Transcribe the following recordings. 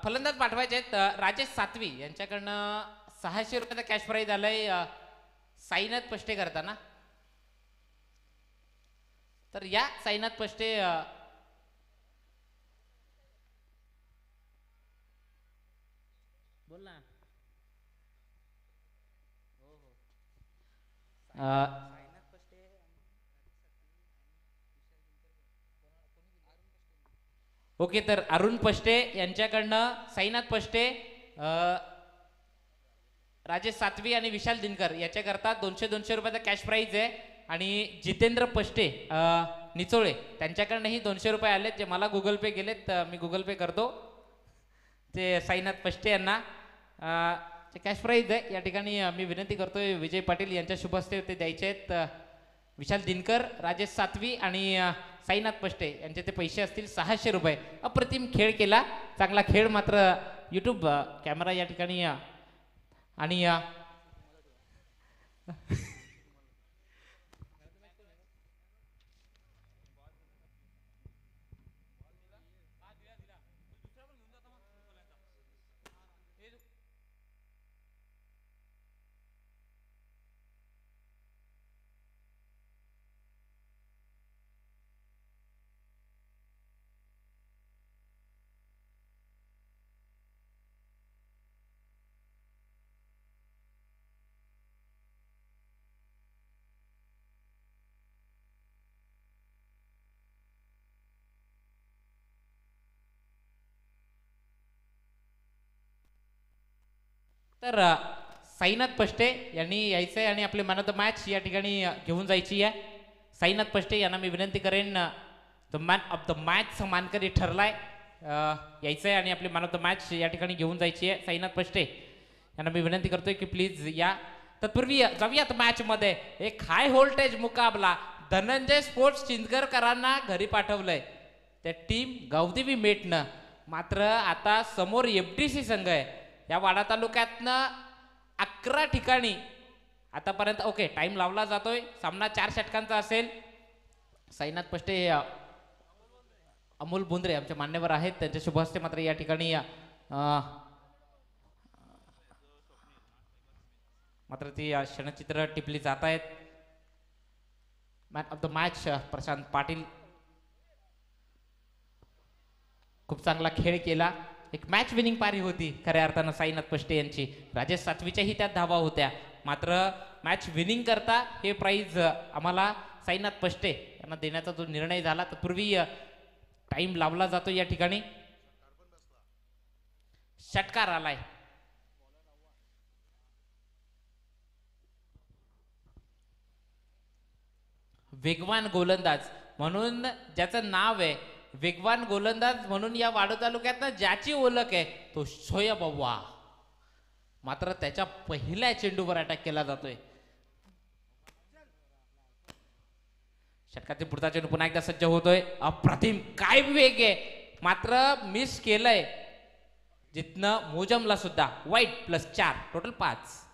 फलंदाज पाठवायचे आहेत राजेश सातवी यांच्याकडनं 600 रुपयाचा कॅश प्राईज आलाय साईनाथ पष्टे करताना. तर या साईनाथ पष्टे बोल ना. ओके, तर अरुण पष्टे यांच्याकडनं साईनाथ पष्टे, राजेश सातवी आणि विशाल दिनकर याच्याकरता 200 रुपयाचा कॅश प्राईज आहे. आणि जितेंद्र पष्टे निचोळे त्यांच्याकडनंही 200 रुपये आलेत, जे मला गुगल पे गेलेत, मी गुगल पे करतो ते साईनाथ पष्टे यांना. कॅश प्राईज आहे या ठिकाणी. मी विनंती करतोय विजय पाटील यांच्या शुभ हस्ते ते द्यायचे आहेत. विशाल दिनकर, राजेश सातवी आणि साईनाथ पष्टे यांचे ते पैसे असतील 600 रुपये. अप्रतिम खेळ केला, चांगला खेळ. मात्र यूट्यूब कॅमेरा या ठिकाणी आणि तर साईनाथ पष्टे यांनी यायचं आहे आणि आपले मॅन ऑफ द मॅच या ठिकाणी घेऊन जायची आहे. साईनाथ पष्टे यांना मी विनंती करेन, the man of the match मानकरी ठरलाय, यायचं आहे आणि आपले मॅन ऑफ द मॅच या ठिकाणी घेऊन जायची आहे. साईनाथ पष्टे यांना मी विनंती करतोय की प्लीज या. तत्पूर्वी जाऊयात मॅचमध्ये. एक हाय व्होल्टेज मुकाबला. धनंजय स्पोर्ट्स चिंचगरकरांना घरी पाठवलंय त्या टीम गावदेवी मेटनं. मात्र आता समोर FDC संघ आहे. या वाडा तालुक्यातनं 11 ठिकाणी आतापर्यंत ओके टाइम लावला जातोय. सामना 4 षटकांचा असेल. साईनाथ पष्टे, अमोल बोंद्रे आमचे मान्यवर आहेत, त्यांच्या शुभ हस्ते मात्र या ठिकाणी मात्र ती क्षणचित्र टिपली जात आहेत. Man of the match Prashant Patil, खूप चांगला खेळ केला. एक मॅच विनिंग पारी होती खऱ्या अर्थानं साईनाथ पष्टे यांची. राजेश सातवीच्याही त्यात धावा होत्या. मात्र मॅच विनिंग करता हे प्राइज आम्हाला साईनाथ पष्टे यांना देण्याचा जो निर्णय झाला, तत्पूर्वी टाइम लावला जातो या ठिकाणी. षटकार आलाय. वेगवान गोलंदाज म्हणून ज्याचं नाव आहे, वेगवान गोलंदाज म्हणून या वाडा तालुक्यात ज्याची ओळख आहे तो शोएब अव्वा. मात्र त्याच्या पहिल्या चेंडूवर अटॅक केला जातोय. षटकातील पुढचा चेंडू पुन्हा एकदा सज्ज होतोय. अप्रतिम काय वेग आहे. मात्र मिस केलंय, जिथनं मोजमला सुद्धा वाईट +4 टोटल 5.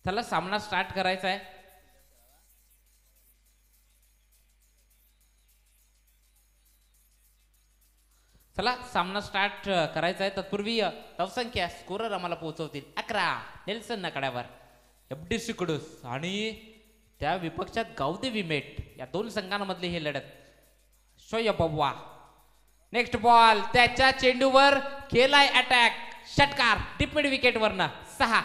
चला सामना स्टार्ट करायचा आहे. चला सामना स्टार्ट करायचा आहे. तत्पूर्वी धावसंख्या स्कोरर आम्हाला पोहोचवतील 11 नेल्सन नकड्यावर एफडीसी कडूस आणि त्या विपक्षात गावदेवी मेट या दोन संघांमधली ही लढत. शोएब अव्वा नेक्स्ट बॉल त्याच्या चेंडूवर केलाय अटॅक षटकार डीप मिड विकेटवरनं 6.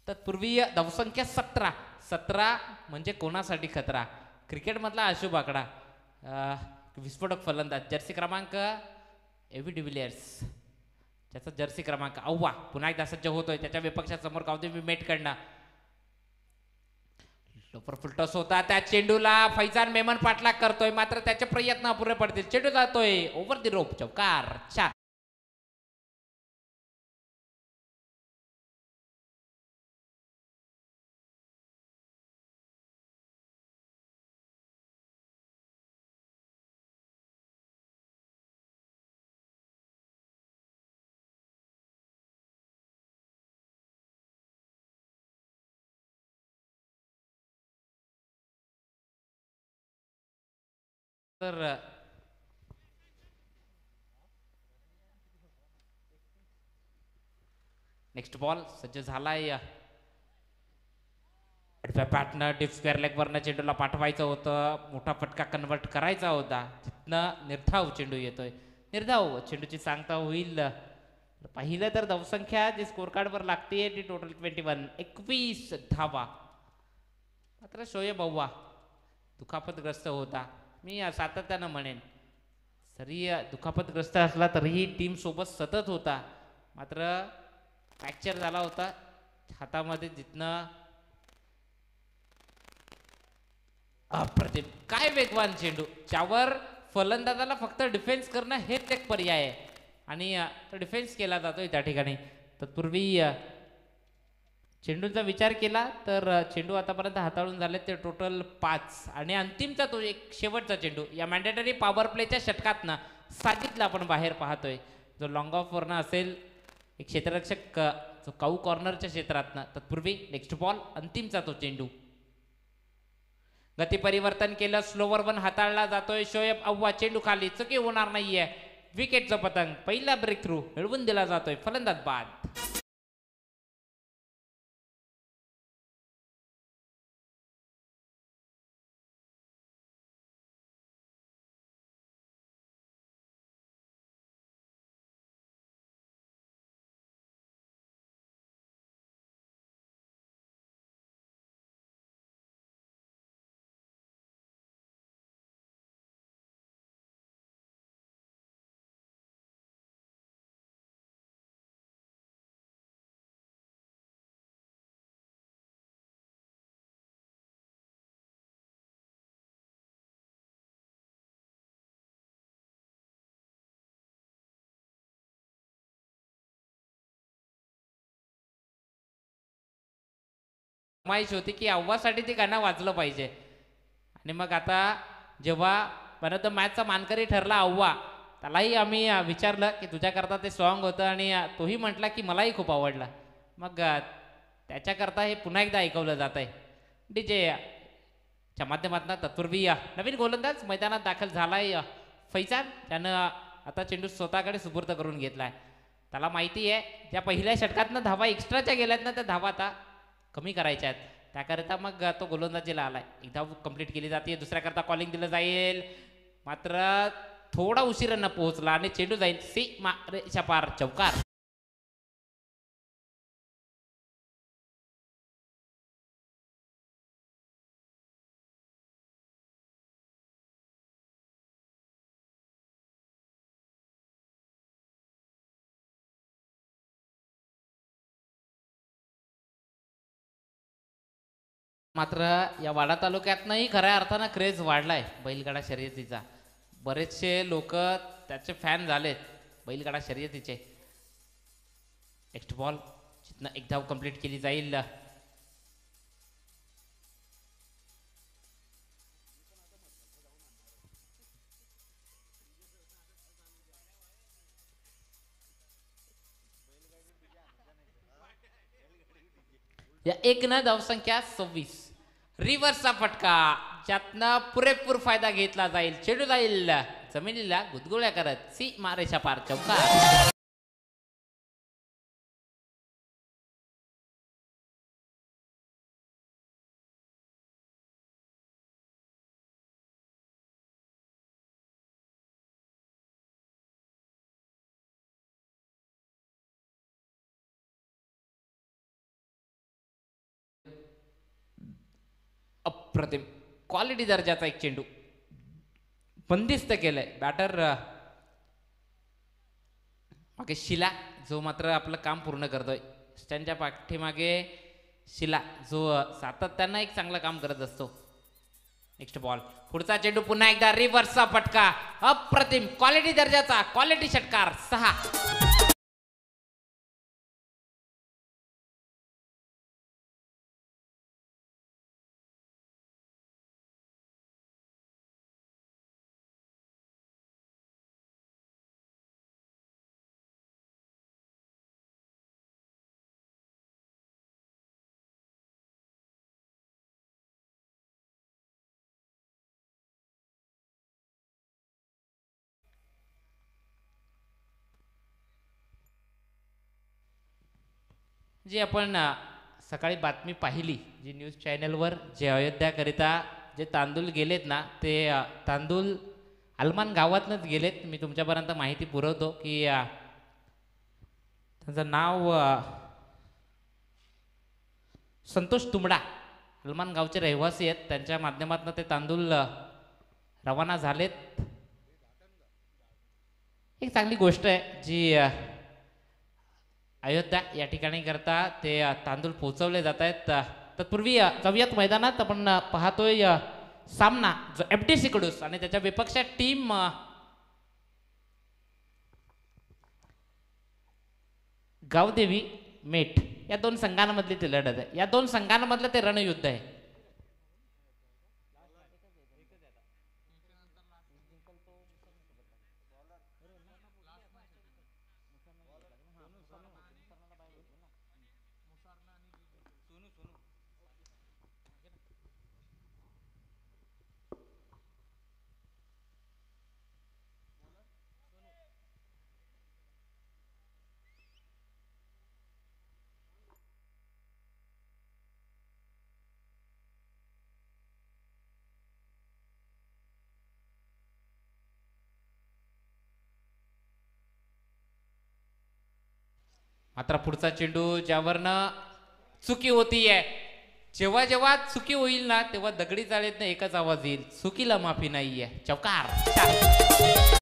तत्पूर्वी धावसंख्या 17. 17 म्हणजे कोणासाठी खतरा. क्रिकेटमधला अशुभ आकडा. विस्फोटक फलंदाज जर्सी क्रमांक एव्ही डिव्हिलियर्स त्याचा जर्सी क्रमांक अव्वा पुन्हा एकदा सज्ज होतोय त्याच्या विपक्षासमोर गावदेवी मेटकडनं. लोपर फुलटॉस होता त्या चेंडूला फैजान मेमन पाठलाग करतोय मात्र त्याचे प्रयत्न अपुरे पडतील. चेंडू जातोय ओव्हर दी रोप चौकार 4. तर नेक्स्ट बॉल सज्ज झालाय. बॅटनं डिप स्क्वेअर लेग वरनं चेंडूला पाठवायचं होतं. मोठा फटका कन्वर्ट करायचा होता. तिथनं निर्धाव चेंडू येतोय. निर्धाव चेंडूची सांगता होईल. पाहिलं तर धावसंख्या जी स्कोर कार्डवर लागते ती टोटल 21 धावा. मात्र शोएब अव्वा दुखापतग्रस्त होता. मी सातत्यानं म्हणेन जरी दुखापतग्रस्त असला तरीही टीम सोबत सतत होता. मात्र फ्रॅक्चर झाला होता हातामध्ये जिथनं. अप्रतिम काय वेगवान चेंडू ज्यावर फलंदाजाला फक्त डिफेन्स करणं हेच एक पर्याय आहे आणि डिफेन्स केला जातोय त्या ठिकाणी. तत्पूर्वी चेंडूचा विचार केला तर चेंडू आतापर्यंत हाताळून झाले ते टोटल 5 आणि अंतिमचा तो एक शेवटचा चेंडू या मॅन्डेटरी पॉवर प्लेच्या षटकातनं साजिदला आपण बाहेर पाहतोय जो लॉंग ऑफ वरनं असेल एक क्षेत्ररक्षक जो काऊ कॉर्नरच्या क्षेत्रातनं. तत्पूर्वी नेक्स्ट बॉल अंतिमचा तो चेंडू गती परिवर्तन केलं स्लोवर वन हाताळला जातोय. शोएब अव्वा चेंडू खाली चुकी होणार नाहीये. विकेटचा पतंग पहिला ब्रेक थ्रू मिळवून दिला जातोय फलंदाज बाद. माहिती होती की अव्वासाठी ते गाणं वाजलं पाहिजे आणि मग आता जेव्हा परत मॅचचा मानकरी ठरला अव्वा त्यालाही आम्ही विचारलं की तुझ्याकरता ते सॉन्ग होतं आणि तोही म्हटला की मलाही खूप आवडला. मग त्याच्याकरता हे पुन्हा एकदा ऐकवलं जात आहे डीजे च्या माध्यमातून. तत्पूर्वी नवीन गोलंदाज मैदानात दाखल झालाय फैजान. त्यानं आता चेंडू स्वतःकडे सुपूर्द करून घेतलाय. त्याला माहिती आहे ज्या पहिल्या षटकातनं धावा एक्स्ट्राच्या गेल्यात ना त्या धावा आता कमी करायच्या आहेत. त्याकरिता मग तो गोलंदाजीला आलाय. एक धाव कंप्लीट केली जाते. दुसऱ्याकरता कॉलिंग दिलं जाईल मात्र थोडा उशिरानं पोहोचला आणि चेंडू जाईल सीमा रेषा पार चौकार. मात्र या वाडा तालुक्यातनंही खऱ्या अर्थानं क्रेज वाढलाय बैलगाडा शर्यतीचा. बरेचसे लोक त्याचे फॅन झालेत बैलगाडा शर्यतीचे. नेक्स्ट बॉल जिथनं एक धाव कंप्लीट केली जाईल. या एक न धावसंख्या 26. रिव्हर्सचा फटका ज्यातनं पुरेपूर फायदा घेतला जाईल. चेंडू जाईल जमिनीला गुदगुळ्या करत सी मारेच्या पार चौकार. अप्रतिम क्वालिटी दर्जाचा एक चेंडू बंदिस्त केलंय बॅटर मागे शिला जो मात्र आपलं काम पूर्ण करतोय. स्टँडच्या पाठीमागे शिला जो सातत्यानं एक चांगलं काम करत असतो. नेक्स्ट बॉल पुढचा चेंडू पुन्हा एकदा रिव्हर्सचा फटका अप्रतिम क्वालिटी दर्जाचा क्वालिटी षटकार 6. जी आपण सकाळी बातमी पाहिली जी न्यूज चॅनलवर जे अयोध्याकरिता जे तांदूळ गेलेत ना ते तांदूळ अलमान गावातनंच गेलेत. मी तुमच्यापर्यंत माहिती पुरवतो की त्यांचं नाव संतोष तुंबडा अलमान गावचे रहिवासी आहेत. त्यांच्या माध्यमातून ते तांदूळ रवाना झालेत. एक चांगली गोष्ट आहे जी अयोध्या या ठिकाणी करता ते तांदूळ पोहोचवले जात आहेत. तत्पूर्वी जाऊयात मैदानात. आपण पाहतोय सामना जो FTC कडूस आणि त्याच्या विपक्ष टीम गावदेवी मेट या दोन संघांमधली ते लढत आहे. या दोन संघांमधलं ते रणयुद्ध आहे. मात्र पुढचा चेंडू ज्यावरनं चुकी होतीये. जेव्हा जेव्हा चुकी होईल ना तेव्हा दगडी चाळीतनं एकच आवाज येईल, चुकीला माफी नाहीये. चौकार.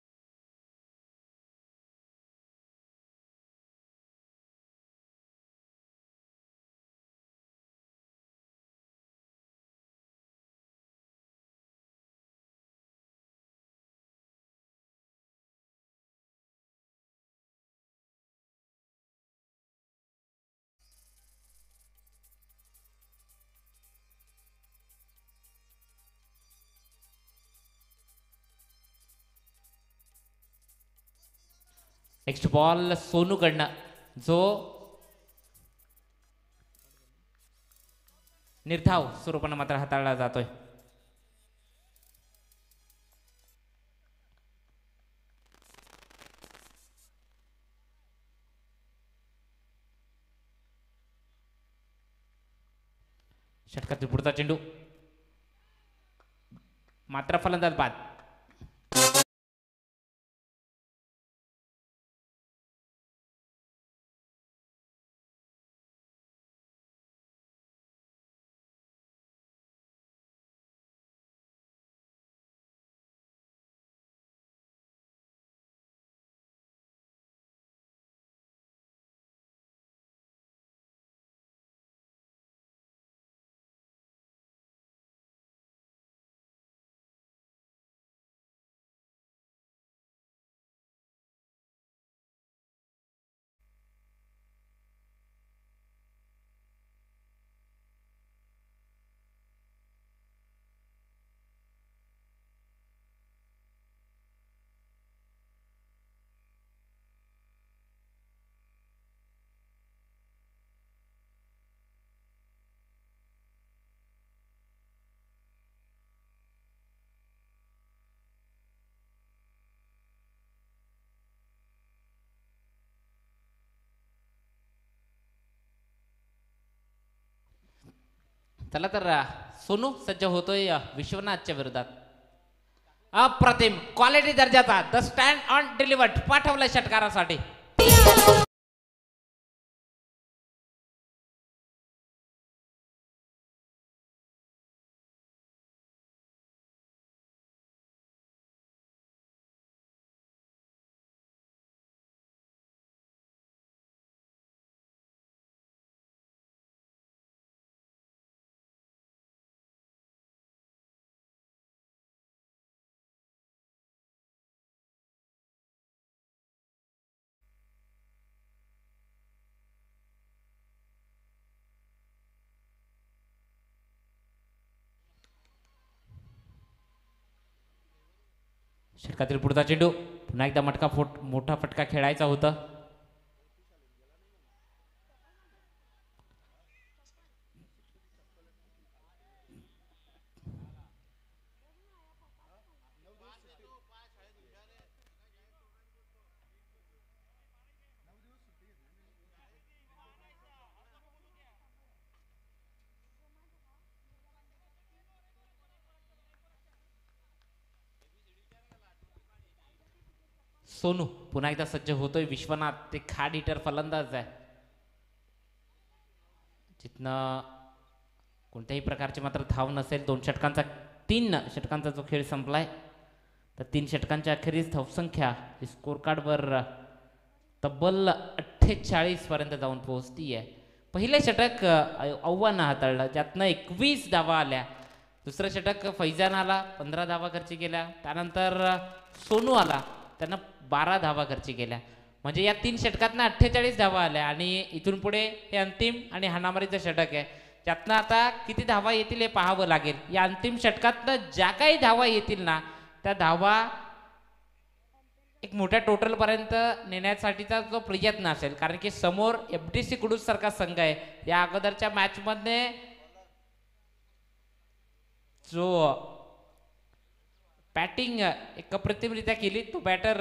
नेक्स्ट बॉल सोनूकडनं जो निर्धाव स्वरूपानं मात्र हाताळला जातोय. षटकातील पुढचा चेंडू मात्र फलंदाज बाद. चला तर सोनू सज्ज होतोय विश्वनाथच्या विरोधात. अप्रतिम क्वालिटी दर्जाचा द स्टँड ऑन डिलिव्हर्ड पाठवलाय षटकारासाठी. षटकातील पुढचा चेंडू पुन्हा एकदा मोठा फटका खेळायचा होता. सोनू पुन्हा एकदा सज्ज होतोय विश्वनाथ. ते खाड हिटर फलंदाज आहे. जिथनं कोणत्याही प्रकारचे मात्र धाव नसेल. 3 षटकांचा जो खेळ संपलाय तर 3 षटकांच्या अखेरीस धावसंख्या स्कोर कार्डवर तब्बल 48 पर्यंत जाऊन पोहोचती आहे. पहिले षटक आव्हान हाताळलं ज्यातनं 21 धावा आल्या. दुसरं षटक फैजान आला 15 धावा खर्ची केल्या. त्यानंतर सोनू आला त्यांना 12 धावा खर्ची केल्या. म्हणजे या 3 षटकातनं 48 धावा आल्या. आणि इथून पुढे हे अंतिम आणि हाणामारीचं षटक आहे. त्यातनं आता किती धावा येतील हे पाहावं लागेल. या अंतिम षटकातनं ज्या काही धावा येतील ना त्या धावा एक मोठ्या टोटल पर्यंत नेण्यासाठीचा जो प्रयत्न असेल. कारण की समोर FDC कुडूस सारखा संघ आहे. या अगोदरच्या मॅच मध्ये जो बॅटिंग एक अप्रतिमरित्या केली तो बॅटर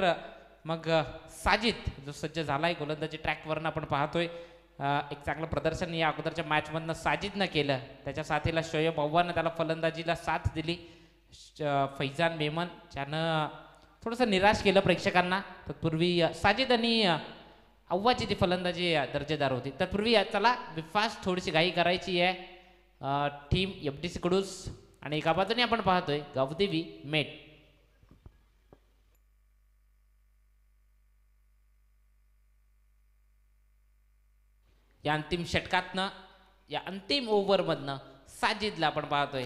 मग साजिद जो सज्ज झालाय गोलंदाजी ट्रॅकवरनं आपण पाहतोय. एक चांगलं प्रदर्शन या अगोदरच्या मॅच मधनं साजिदनं केलं. त्याच्या साथीला शोएब अव्वानं त्याला फलंदाजीला साथ दिली. फैजान मेमन ज्यानं थोडंसं निराश केलं प्रेक्षकांना. तत्पूर्वी साजिद आणि अव्वाची ती फलंदाजी दर्जेदार होती. तत्पूर्वी चला फास्ट थोडीशी घाई करायची आहे. टीम FDC कडूस आणि एका बाजूने आपण पाहतोय गावदेवी मेट. या अंतिम षटकातनं या अंतिम ओव्हरमधनं साजिदला आपण पाहतोय.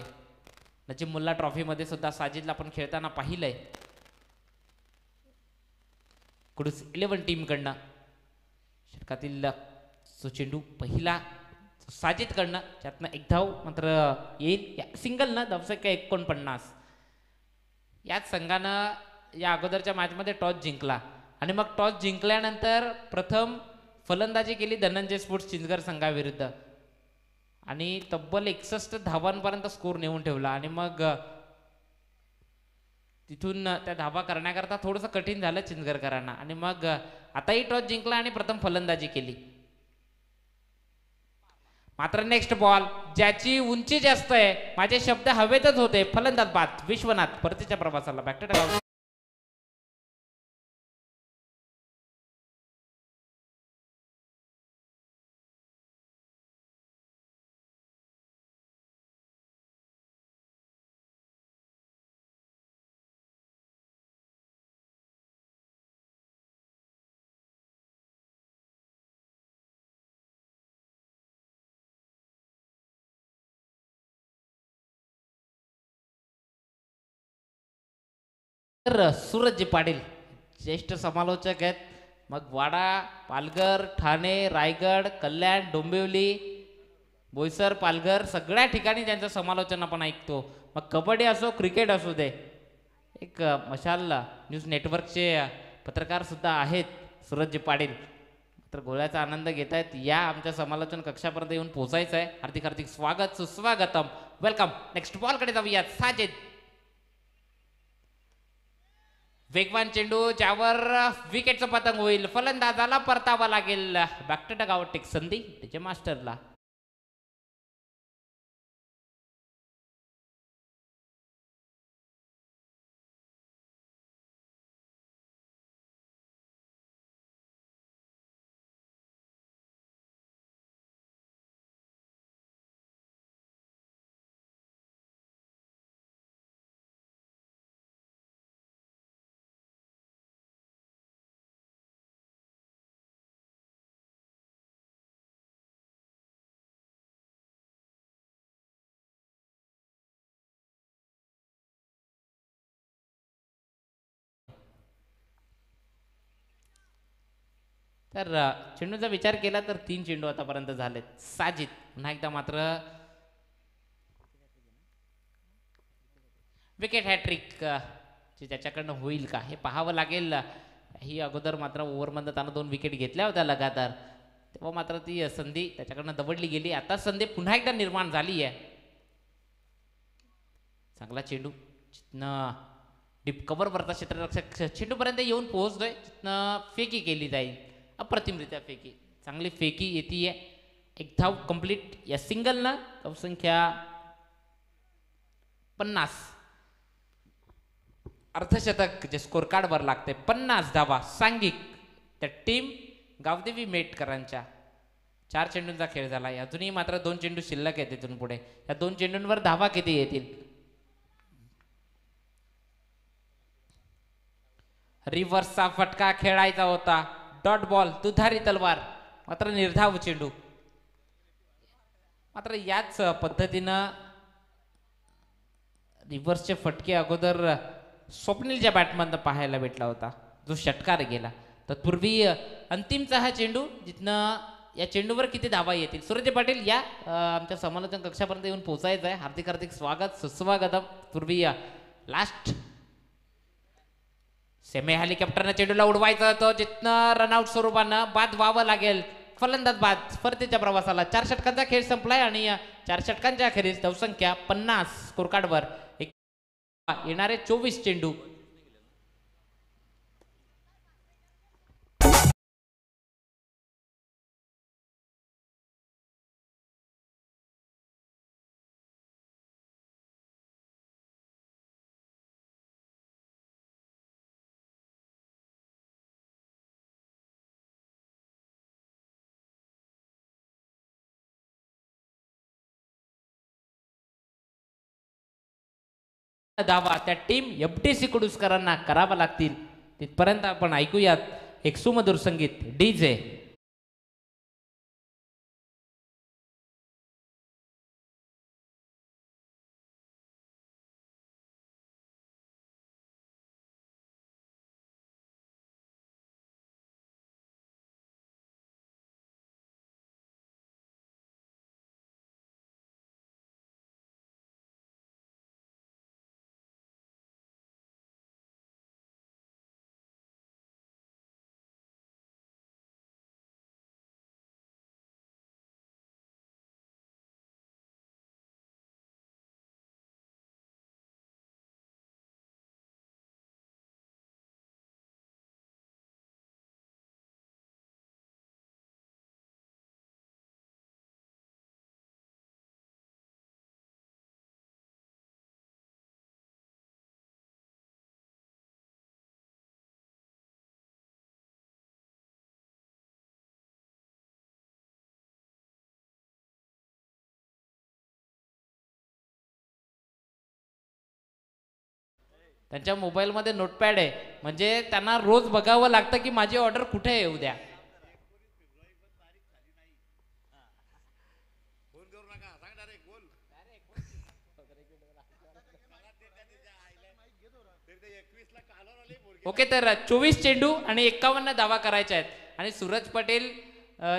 नजीमुल्ला ट्रॉफीमध्ये सुद्धा साजिदला आपण खेळताना पाहिलंय. कुडूस 11 टीमकडनं षटकातील जो चेंडू पहिला साजिदकडनं त्यातनं 1 धाव मात्र येईल. या सिंगलनं धावसंख्या 49. याच संघानं या अगोदरच्या मॅचमध्ये टॉस जिंकला आणि मग टॉस जिंकल्यानंतर प्रथम फलंदाजी केली धनंजय स्पोर्ट्स चिंचगड संघाविरुद्ध आणि तब्बल 61 धावांपर्यंत स्कोर नेऊन ठेवला. आणि मग तिथून त्या धावा करण्याकरता थोडंसं कठीण झालं चिंचगडकरांना. आणि मग आताही टॉस जिंकला आणि प्रथम फलंदाजी केली. मात्र नेक्स्ट बॉल ज्याची उंची जास्त आहे. माझे शब्द हवेतच होते. फलंदाज बाद विश्वनाथ परतीच्या प्रवासाला बॅक टू द तर सूरज पाटील ज्येष्ठ समालोचक आहेत. मग वाडा, पालघर, ठाणे, रायगड, कल्याण, डोंबिवली, बोईसर, पालघर सगळ्या ठिकाणी त्यांचं समालोचन आपण ऐकतो. मग कबड्डी असो क्रिकेट असू दे. एक मशाल न्यूज नेटवर्कचे पत्रकार सुद्धा आहेत सूरज पाटील. तर गोळ्याचा आनंद घेत आहेत. या आमच्या समालोचन कक्षापर्यंत येऊन पोहोचायचं आहे. हार्दिक हार्दिक स्वागत सुस्वागतम वेलकम. नेक्स्ट बॉलकडे जाऊयात. साजिद वेगवान चेंडू ज्यावर विकेटचं पतंग होईल. फलंदाजाला परतावा लागेल. बॅक टू द गावटिक संधी त्याच्या मास्टरला. तर चेंडूचा विचार केला तर 3 चेंडू आतापर्यंत झालेत साजिद. पुन्हा एकदा मात्र विकेट हॅट्रिक जे त्याच्याकडनं होईल का हे पाहावं लागेल. ही अगोदर मात्र ओव्हरमधनं त्यानं 2 विकेट घेतल्या होत्या लगातार, तेव्हा मात्र ती संधी त्याच्याकडनं दबडली गेली. आता संधी पुन्हा एकदा निर्माण झाली आहे. चांगला चेंडू जिथनं डीप कव्हरवरचा क्षेत्ररक्षक चेंडूपर्यंत येऊन पोहोचतोय, तिथनं फेकी केली जाईल. अप्रतिमरित्या फेकी, चांगली फेकी येते. एक धाव कंप्लीट या सिंगलनं. धावसंख्या 50. अर्धशतक जे स्कोर कार्डवर लागते 50 धावा सांघिक त्या टीम गावदेवी मेटकरांच्या. 4 चेंडूंचा खेळ झाला. अजूनही मात्र 2 चेंडू शिल्लक आहेत. तिथून पुढे या 2 चेंडूंवर धावा किती येतील? रिव्हर्सचा फटका खेळायचा होता. डॉट बॉल, दुधारी तलवार, मात्र निर्धाव चेंडू. मात्र याच पद्धतीनं रिव्हर्सचे फटके अगोदर स्वप्नीलच्या बॅटमधनं पाहायला भेटला होता, जो षटकार गेला. तत्पूर्वी अंतिमचा हा चेंडू, जिथनं या चेंडूवर किती धावा येतील. सूरज पाटील या आमच्या समालोचन कक्षापर्यंत येऊन पोहोचायचं आहे. हार्दिक हार्दिक स्वागत, सुस्वागत. पूर्वी लास्ट सेमी हेलिकॉप्टरनं चेंडूला उडवायचं होतं, जिथनं रनआउट स्वरूपानं बाद व्हावं लागेल. फलंदाज बाद. स्पर्धेच्या प्रवासाला 4 षटकांचा खेळ संपलाय आणि 4 षटकांच्या अखेरीस धावसंख्या 50 स्कोर कार्डवर. येणारे 24 चेंडू. धावा त्या टीम एफटीसी कुडुसकरांना करावा लागतील. तिथपर्यंत आपण ऐकूयात एक सुमधुर संगीत डीजे. त्यांच्या मोबाईलमध्ये नोटपॅड आहे, म्हणजे त्यांना रोज बघावं लागतं की माझी ऑर्डर कुठे आहे उद्या. ओके, तर 24 चेंडू आणि 51 धावा करायच्या आहेत. आणि सूरज पटेल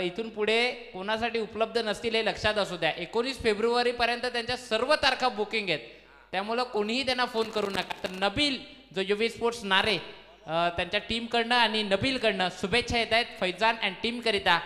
इथून पुढे कोणासाठी उपलब्ध नसतील हे लक्षात असू द्या. 19 फेब्रुवारी पर्यंत त्यांच्या सर्व तारखा बुकिंग आहेत, त्यामुळं कोणीही त्यांना फोन करू नका. तर नबील जो युवी स्पोर्ट्स नारे त्यांच्या टीमकडनं आणि नबीलकडनं शुभेच्छा येत आहेत फैजान अँड टीमकरिता.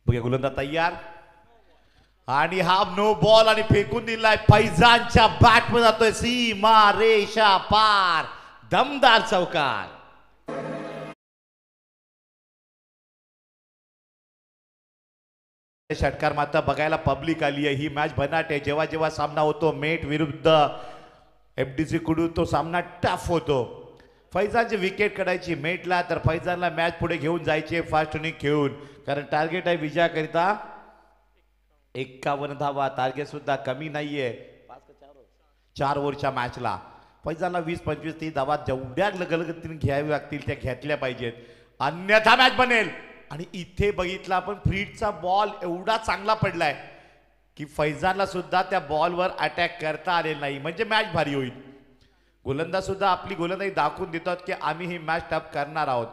बघा गोलंदाज तयार आणि हा नो बॉल आणि फेकून दिलाय. फैजानच्या बॅट मध्ये जातोय सीमा रेषा पार. दमदार चौकार. षटकार मात्र बघायला पब्लिक आली आहे. ही मॅच बनाट आहे. जेव्हा जेव्हा सामना होतो मेट विरुद्ध FDC कडून तो सामना टफ होतो. फैजानची विकेट काढायची मेटला तर फैजानला मॅच पुढे घेऊन जायचे फास्ट इनिंग खेळून, कारण टार्गेट आहे विजयाकरिता 51 धावा. टार्गेट सुद्धा कमी नाहीये 4 ओव्हरच्या मॅचला. फैजानला 20-25-30 धावा जेवढ्या लगलगतीने घ्यावी लागतील त्या घेतल्या पाहिजेत, अन्यथा मॅच बनेल. आणि इथे बघितला आपण फ्रीडचा बॉल एवढा चांगला पडलाय की फैजानला सुद्धा त्या बॉलवर अटॅक करता आले नाही, म्हणजे मॅच भारी होईल. गोलंदाज सुद्धा आपली गोलंदाजी दाखवून देतात की आम्ही ही मॅच टफ करणार आहोत.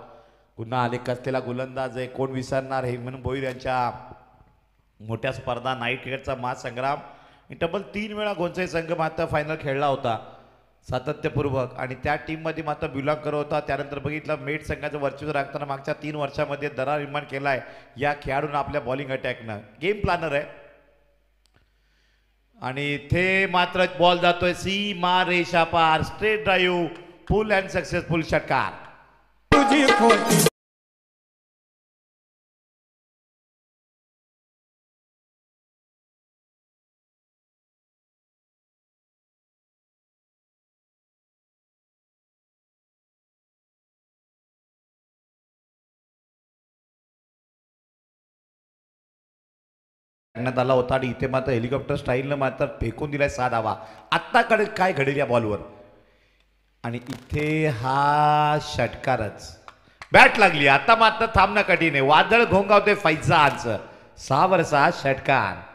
पुन्हा आले कसलेला गोलंदाज आहे, कोण विसरणार हे म्हणून भोईर यांच्या मोठ्या स्पर्धा नाईट क्रिकेटचा महासंग्राम. तब्बल 3 वेळा गोंचाई संघ मात्र फायनल खेळला होता सातत्यपूर्वक, आणि त्या टीममध्ये मात्र बिलॉंग करत होता. त्यानंतर बघितलं मेट संघाचं वर्चस्व राखताना मागच्या 3 वर्षामध्ये दरार निर्माण केलाय या खेळाडूंना आपल्या बॉलिंग अटॅकनं. गेम प्लॅनर आहे आणि इथे मात्र बॉल जातोय सीमा रेषा पार. Straight drive, full and successful षटकार. करण्यात आला होता आणि इथे मात्र हेलिकॉप्टर स्टाईलनं मात्र फेकून दिलाय 6 धावा. आत्ता काय घडेल या बॉलवर, आणि इथे हा षटकारच. बॅट लागली, आता मात्र थांबणं कठीण आहे. वादळ घोंगावते फैजानचं. 6 वरचा षटकार.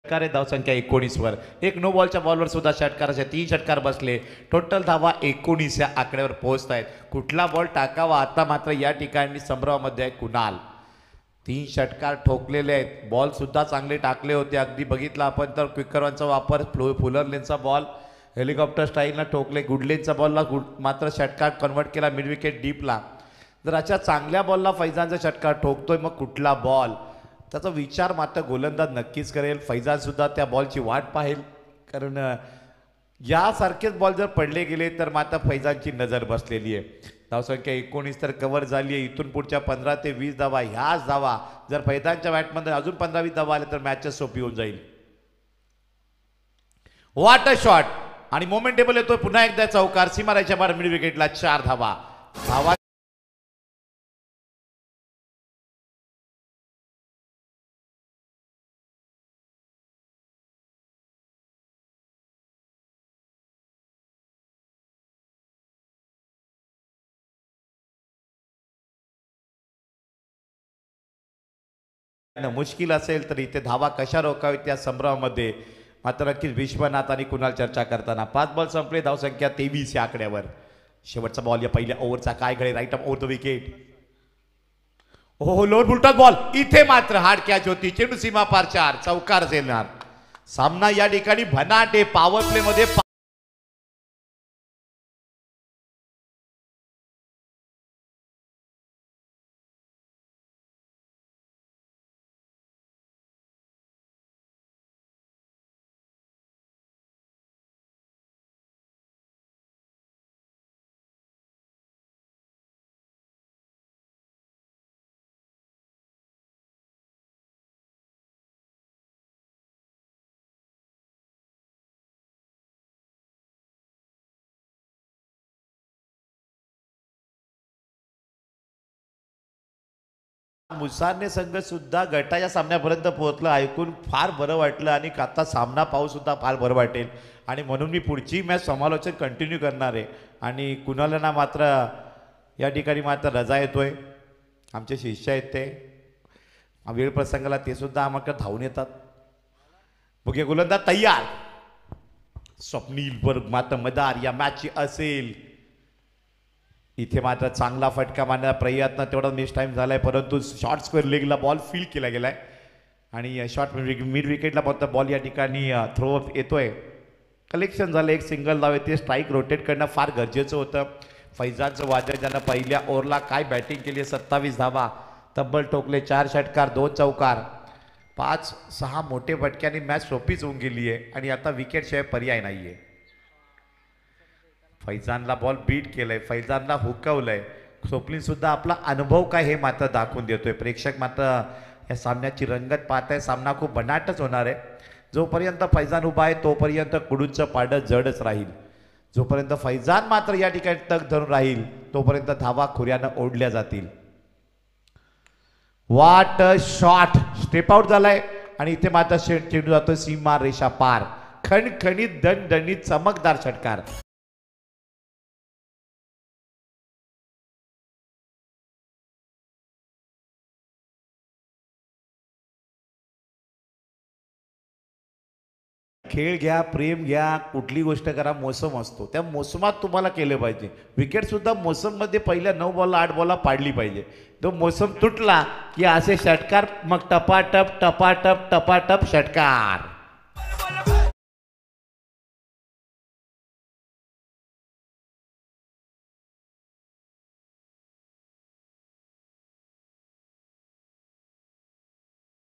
धावसंख्या 19 वर. एक नो बॉलच्या बॉलवर सुद्धा षटकाराचे 3 षटकार बसले. टोटल धावा 19 या आकड्यावर पोहोचत आहेत. कुठला बॉल टाकावा आता मात्र या ठिकाणी संभ्रमामध्ये आहे कुणाल. 3 षटकार ठोकलेले आहेत. बॉल सुद्धा चांगले टाकले होते. अगदी बघितला आपण तर क्विकरचा वापर, फुलर लेनचा बॉल हेलिकॉप्टर स्टाईलनं ठोकले. गुडलेनचा बॉलला मात्र षटकार कन्वर्ट केला मिड विकेट डीपला. जर अशा चांगल्या बॉलला फैजानचा षटकार ठोकतोय मग कुठला बॉल, त्याचा विचार मात्र गोलंदाज नक्कीच करेल. फैजान सुद्धा त्या बॉलची वाट पाहेल, कारण यासारखेच बॉल जर पडले गेले तर मात्र फैजानची नजर बसलेली आहे. धावसंख्या 19 तर कव्हर झाली आहे. इथून पुढच्या 15 ते 20 धावा, ह्याच धावा जर फैजानच्या बॅटमध्ये अजून 15-20 धावा आले तर मॅचच सोपी होऊन जाईल. वॉट अ शॉट, आणि मोमेंटेबल येतोय पुन्हा एकदा चौकार. सीमाराच्या बाहेर मिड विकेटला 4 धावा. मुश्किल असेल तर इथे धावा कशा रोखावी त्या संभ्रमामध्ये मात्र नक्कीच विश्वनाथ आणि कुणाल चर्चा करताना. 5 बॉल संपले, धावसंख्या 23 या आकड्यावर. शेवटचा बॉल या पहिल्या ओव्हरचा काय घडेल. Right up over the wicket. हो लोड बुलटॉस बॉल. इथे मात्र हार्ड कॅच होती. चेंडू सीमा पार 4. चौकार झेलणार. सामना या ठिकाणी भनाटे पॉवर प्ले मध्ये. मुसारने संघ सुद्धा गटाच्या सामन्यापर्यंत पोहोचलं, ऐकून फार बरं वाटलं. आणि आता सामना पाहू सुद्धा फार बरं वाटेल, आणि म्हणून मी पुढची मॅच समालोचन कंटिन्यू करणार आहे. आणि कुणाला मात्र या ठिकाणी मात्र रजा येतोय. आमचे शिष्य आहेत ते, वेळ प्रसंगाला ते सुद्धा आम्हाला धावून येतात. बघूया गोलंदाज तयार. स्वप्नील वर मात्र मदार या मॅचची असेल. इथे मात्र चांगला फटका मारण्याचा प्रयत्न, तेवढा मिस टाइम झालाय, परंतु शॉर्ट स्क्वेअर लेगला बॉल फील केला गेलाय. आणि शॉर्ट मिड विकेटला फक्त बॉल या ठिकाणी थ्रो येतोय. कलेक्शन झालं, एक सिंगल धाव येते. स्ट्राईक रोटेट करणं फार गरजेचं होतं. फैजानचं वादळ ज्यानं पहिल्या ओव्हरला काय बॅटिंग केली. 27 धावा तब्बल ठोकले. 4 षटकार 2 चौकार. 5-6 मोठे फटक्यांनी मॅच सोपीच होऊन गेली आहे. आणि आता विकेट शिवाय पर्याय नाहीये. फैजानला बॉल बीट केलंय, फैजानला हुकवलंय. स्वप्नील सुद्धा आपला अनुभव काय हे मात्र दाखवून देतोय. प्रेक्षक मात्र या सामन्याची रंगत पाहत आहे. सामना खूप बनाटच होणार आहे. जोपर्यंत फैजान उभा आहे तोपर्यंत कुडूचं पाडं जडच राहील. जोपर्यंत फैजान मात्र या ठिकाणी तग धरून राहील तोपर्यंत धावा खुऱ्यानं ओढल्या जातील. वाट शॉट स्टेप आउट झालाय आणि इथे मात्र चेंडू जातो सीमा रेषा पार. खणखणीत दणदणीत चमकदार षटकार. खेळ घ्या, प्रेम घ्या, कुठली गोष्ट करा, मोसम असतो. त्या मोसमात तुम्हाला केलं पाहिजे. विकेट सुद्धा मोसममध्ये पहिल्या 9 बॉलला 8 बॉलला पाडली पाहिजे. तो मोसम तुटला की असे षटकार, मग टपाटप टपाटप टपाटप षटकार.